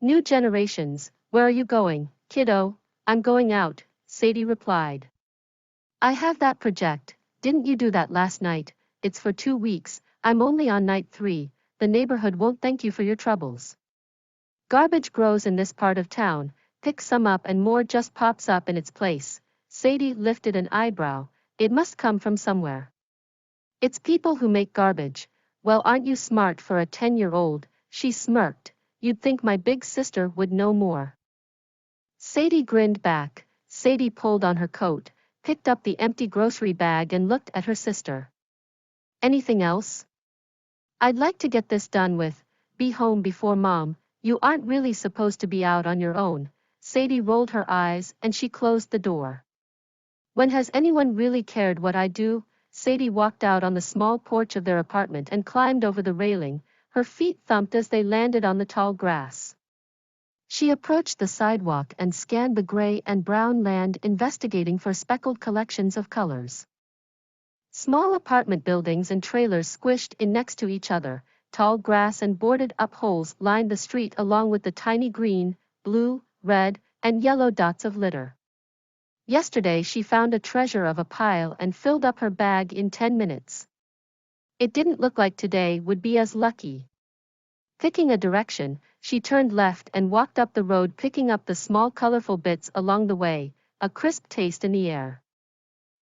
New generations, where are you going, kiddo? I'm going out, Sadie replied. I have that project, didn't you do that last night? It's for 2 weeks, I'm only on night 3, the neighborhood won't thank you for your troubles. Garbage grows in this part of town, pick some up and more just pops up in its place. Sadie lifted an eyebrow, it must come from somewhere. It's people who make garbage. Well, aren't you smart for a 10-year-old? She smirked. You'd think my big sister would know more. Sadie grinned back. Sadie pulled on her coat, picked up the empty grocery bag and looked at her sister. Anything else? I'd like to get this done with. Be home before Mom. You aren't really supposed to be out on your own. Sadie rolled her eyes and she closed the door. When has anyone really cared what I do? Sadie walked out on the small porch of their apartment and climbed over the railing, her feet thumped as they landed on the tall grass. She approached the sidewalk and scanned the gray and brown land, investigating for speckled collections of colors. Small apartment buildings and trailers squished in next to each other, tall grass and boarded-up holes lined the street along with the tiny green, blue, red, and yellow dots of litter. Yesterday she found a treasure of a pile and filled up her bag in 10 minutes. It didn't look like today would be as lucky. Picking a direction, she turned left and walked up the road, picking up the small colorful bits along the way, a crisp taste in the air.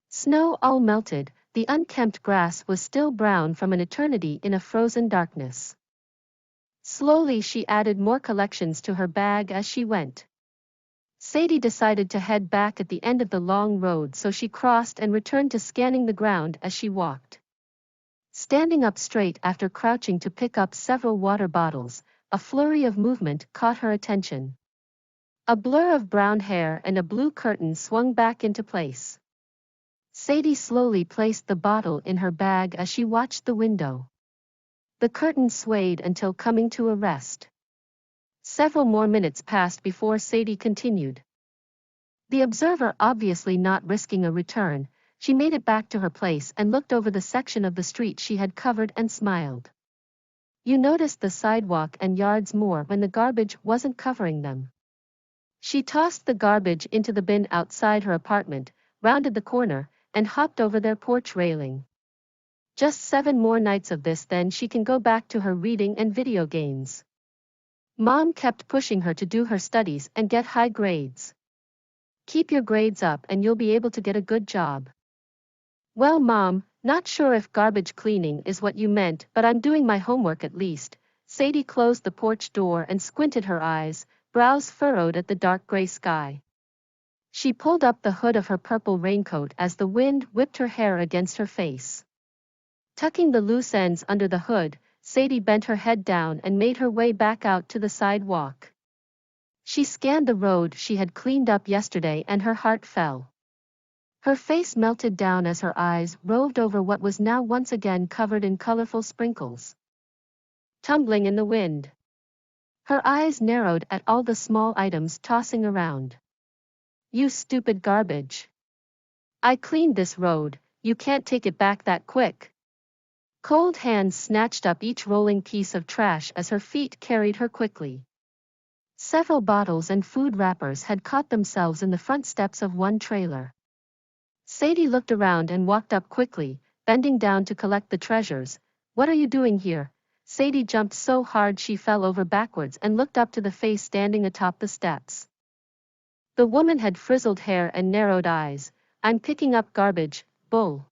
Snow all melted, the unkempt grass was still brown from an eternity in a frozen darkness. Slowly she added more collections to her bag as she went. Sadie decided to head back at the end of the long road, so she crossed and returned to scanning the ground as she walked. Standing up straight after crouching to pick up several water bottles, a flurry of movement caught her attention. A blur of brown hair and a blue curtain swung back into place. Sadie slowly placed the bottle in her bag as she watched the window. The curtain swayed until coming to a rest. Several more minutes passed before Sadie continued. The observer obviously not risking a return, she made it back to her place and looked over the section of the street she had covered and smiled. You noticed the sidewalk and yards more when the garbage wasn't covering them. She tossed the garbage into the bin outside her apartment, rounded the corner, and hopped over their porch railing. Just 7 more nights of this, then she can go back to her reading and video games. Mom kept pushing her to do her studies and get high grades. Keep your grades up and you'll be able to get a good job. Well, Mom, not sure if garbage cleaning is what you meant, but I'm doing my homework at least. Sadie closed the porch door and squinted her eyes, brows furrowed at the dark gray sky. She pulled up the hood of her purple raincoat as the wind whipped her hair against her face. Tucking the loose ends under the hood, Sadie bent her head down and made her way back out to the sidewalk. She scanned the road she had cleaned up yesterday and her heart fell. Her face melted down as her eyes roved over what was now once again covered in colorful sprinkles, tumbling in the wind. Her eyes narrowed at all the small items tossing around. You stupid garbage. I cleaned this road, you can't take it back that quick. Cold hands snatched up each rolling piece of trash as her feet carried her quickly. Several bottles and food wrappers had caught themselves in the front steps of one trailer. Sadie looked around and walked up quickly, bending down to collect the treasures. What are you doing here? Sadie jumped so hard she fell over backwards and looked up to the face standing atop the steps. The woman had frizzled hair and narrowed eyes. I'm picking up garbage, bull.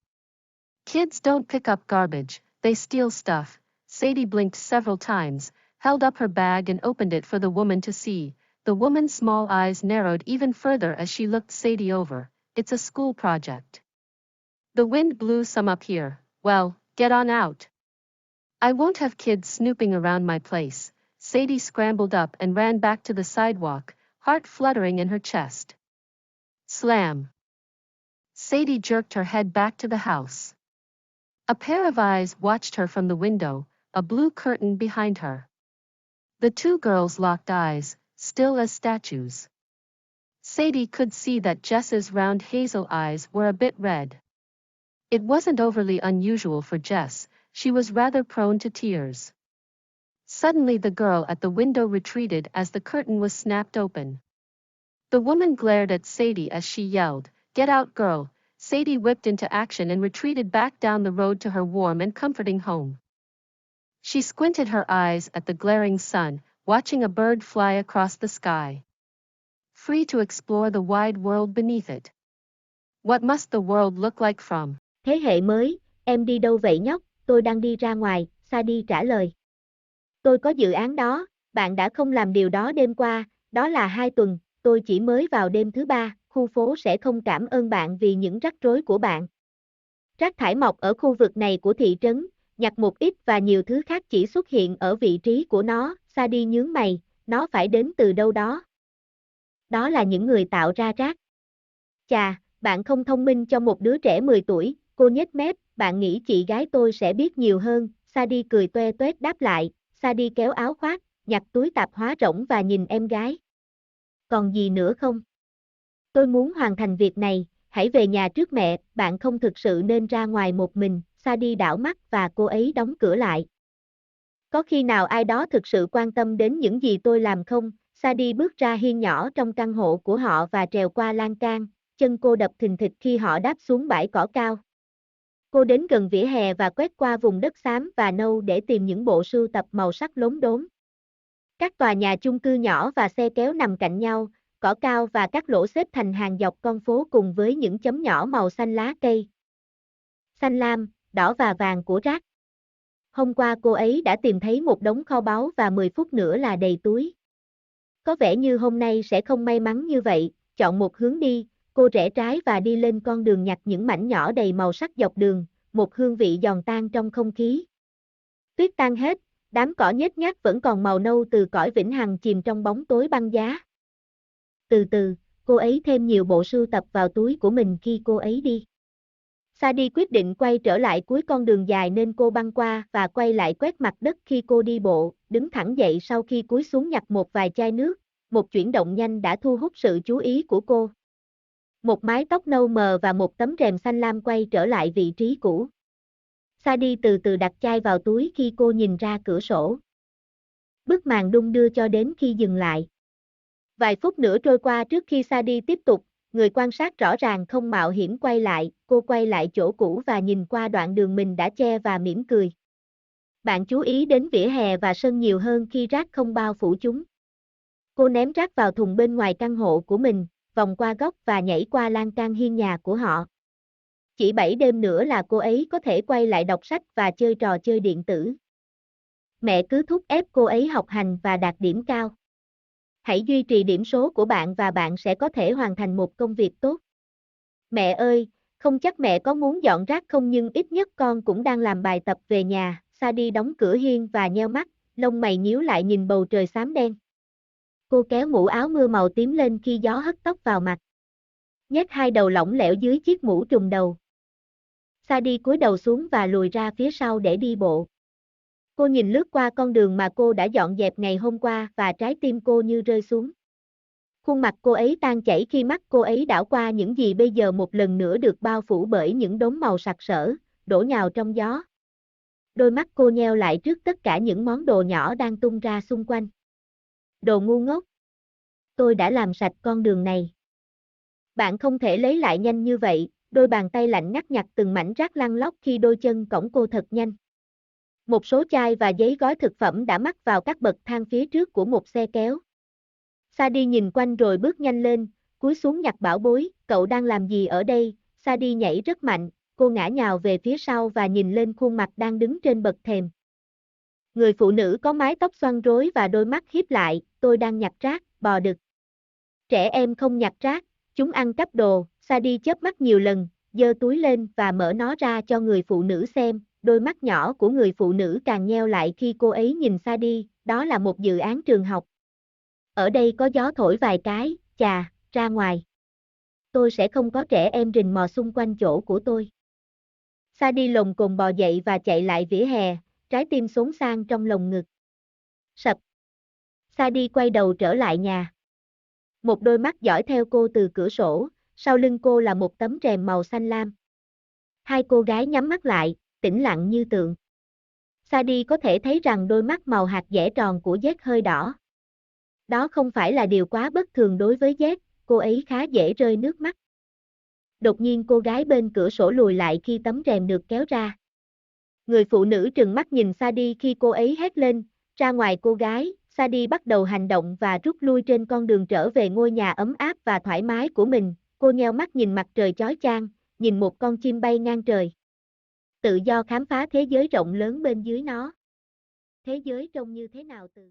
Kids don't pick up garbage, they steal stuff. Sadie blinked several times, held up her bag and opened it for the woman to see. The woman's small eyes narrowed even further as she looked Sadie over. It's a school project. The wind blew some up here. Well, get on out. I won't have kids snooping around my place. Sadie scrambled up and ran back to the sidewalk, heart fluttering in her chest. Slam. Sadie jerked her head back to the house. A pair of eyes watched her from the window, a blue curtain behind her. The 2 girls locked eyes, still as statues. Sadie could see that Jess's round hazel eyes were a bit red. It wasn't overly unusual for Jess, she was rather prone to tears. Suddenly the girl at the window retreated as the curtain was snapped open. The woman glared at Sadie as she yelled, "Get out, girl!" Sadie whipped into action and retreated back down the road to her warm and comforting home. She squinted her eyes at the glaring sun, watching a bird fly across the sky. Free to explore the wide world beneath it. What must the world look like from? Thế hệ mới, em đi đâu vậy nhóc? Tôi đang đi ra ngoài, Sadie trả lời. Tôi có dự án đó, bạn đã không làm điều đó đêm qua, đó là 2 tuần, tôi chỉ mới vào đêm thứ 3, khu phố sẽ không cảm ơn bạn vì những rắc rối của bạn. Rác thải mọc ở khu vực này của thị trấn, nhặt một ít và nhiều thứ khác chỉ xuất hiện ở vị trí của nó, Sadie nhướng mày, nó phải đến từ đâu đó. Đó là những người tạo ra rác. Chà, bạn không thông minh cho một đứa trẻ 10 tuổi, cô nhếch mép, bạn nghĩ chị gái tôi sẽ biết nhiều hơn, Sadie cười toe toét đáp lại, Sadie kéo áo khoác, nhặt túi tạp hóa rỗng và nhìn em gái. Còn gì nữa không? Tôi muốn hoàn thành việc này, hãy về nhà trước mẹ, bạn không thực sự nên ra ngoài một mình, Sadie đảo mắt và cô ấy đóng cửa lại. Có khi nào ai đó thực sự quan tâm đến những gì tôi làm không? Sadie bước ra hiên nhỏ trong căn hộ của họ và trèo qua lan can, chân cô đập thình thịch khi họ đáp xuống bãi cỏ cao. Cô đến gần vỉa hè và quét qua vùng đất xám và nâu để tìm những bộ sưu tập màu sắc lốm đốm. Các tòa nhà chung cư nhỏ và xe kéo nằm cạnh nhau, cỏ cao và các lỗ xếp thành hàng dọc con phố cùng với những chấm nhỏ màu xanh lá cây. Xanh lam, đỏ và vàng của rác. Hôm qua cô ấy đã tìm thấy một đống kho báu và 10 phút nữa là đầy túi. Có vẻ như hôm nay sẽ không may mắn như vậy, chọn một hướng đi, cô rẽ trái và đi lên con đường nhặt những mảnh nhỏ đầy màu sắc dọc đường, một hương vị giòn tan trong không khí. Tuyết tan hết, đám cỏ nhếch nhác vẫn còn màu nâu từ cõi vĩnh hằng chìm trong bóng tối băng giá. Từ từ, cô ấy thêm nhiều bộ sưu tập vào túi của mình khi cô ấy đi. Sadie quyết định quay trở lại cuối con đường dài nên cô băng qua và quay lại quét mặt đất khi cô đi bộ, đứng thẳng dậy sau khi cúi xuống nhặt một vài chai nước, một chuyển động nhanh đã thu hút sự chú ý của cô. Một mái tóc nâu mờ và một tấm rèm xanh lam quay trở lại vị trí cũ. Sadie từ từ đặt chai vào túi khi cô nhìn ra cửa sổ. Bức màn đung đưa cho đến khi dừng lại. Vài phút nữa trôi qua trước khi Sadie tiếp tục, người quan sát rõ ràng không mạo hiểm quay lại, cô quay lại chỗ cũ và nhìn qua đoạn đường mình đã che và mỉm cười. Bạn chú ý đến vỉa hè và sân nhiều hơn khi rác không bao phủ chúng. Cô ném rác vào thùng bên ngoài căn hộ của mình, vòng qua góc và nhảy qua lan can hiên nhà của họ. Chỉ 7 đêm nữa là cô ấy có thể quay lại đọc sách và chơi trò chơi điện tử. Mẹ cứ thúc ép cô ấy học hành và đạt điểm cao. Hãy duy trì điểm số của bạn và bạn sẽ có thể hoàn thành một công việc tốt. Mẹ ơi, không chắc mẹ có muốn dọn rác không nhưng ít nhất con cũng đang làm bài tập về nhà. Sadie đóng cửa hiên và nheo mắt, lông mày nhíu lại nhìn bầu trời xám đen. Cô kéo mũ áo mưa màu tím lên khi gió hất tóc vào mặt. Nhét hai đầu lỏng lẻo dưới chiếc mũ trùm đầu. Sadie cúi đầu xuống và lùi ra phía sau để đi bộ. Cô nhìn lướt qua con đường mà cô đã dọn dẹp ngày hôm qua và trái tim cô như rơi xuống. Khuôn mặt cô ấy tan chảy khi mắt cô ấy đảo qua những gì bây giờ một lần nữa được bao phủ bởi những đốm màu sặc sỡ, đổ nhào trong gió. Đôi mắt cô nheo lại trước tất cả những món đồ nhỏ đang tung ra xung quanh. Đồ ngu ngốc. Tôi đã làm sạch con đường này. Bạn không thể lấy lại nhanh như vậy, đôi bàn tay lạnh ngắt nhặt từng mảnh rác lăn lóc khi đôi chân cõng cô thật nhanh. Một số chai và giấy gói thực phẩm đã mắc vào các bậc thang phía trước của một xe kéo. Sadie nhìn quanh rồi bước nhanh lên, cúi xuống nhặt bảo bối, cậu đang làm gì ở đây? Sadie nhảy rất mạnh, cô ngã nhào về phía sau và nhìn lên khuôn mặt đang đứng trên bậc thềm. Người phụ nữ có mái tóc xoăn rối và đôi mắt híp lại, tôi đang nhặt rác, bò đực. Trẻ em không nhặt rác, chúng ăn cắp đồ, Sadie chớp mắt nhiều lần, giơ túi lên và mở nó ra cho người phụ nữ xem, đôi mắt nhỏ của người phụ nữ càng nheo lại khi cô ấy nhìn Sadie, đó là một dự án trường học. Ở đây có gió thổi vài cái, chà, ra ngoài. Tôi sẽ không có trẻ em rình mò xung quanh chỗ của tôi. Sadie lồm cồm bò dậy và chạy lại vỉa hè, trái tim xốn xang trong lồng ngực. Sập. Sadie quay đầu trở lại nhà. Một đôi mắt dõi theo cô từ cửa sổ, sau lưng cô là một tấm rèm màu xanh lam. Hai cô gái nhắm mắt lại, tĩnh lặng như tượng. Sadie có thể thấy rằng đôi mắt màu hạt dẻ tròn của Jet hơi đỏ. Đó không phải là điều quá bất thường đối với Jet, cô ấy khá dễ rơi nước mắt. Đột nhiên cô gái bên cửa sổ lùi lại khi tấm rèm được kéo ra. Người phụ nữ trừng mắt nhìn Sadie khi cô ấy hét lên, ra ngoài cô gái. Sadie bắt đầu hành động và rút lui trên con đường trở về ngôi nhà ấm áp và thoải mái của mình. Cô nheo mắt nhìn mặt trời chói chang, nhìn một con chim bay ngang trời. Tự do khám phá thế giới rộng lớn bên dưới nó. Thế giới trông như thế nào từ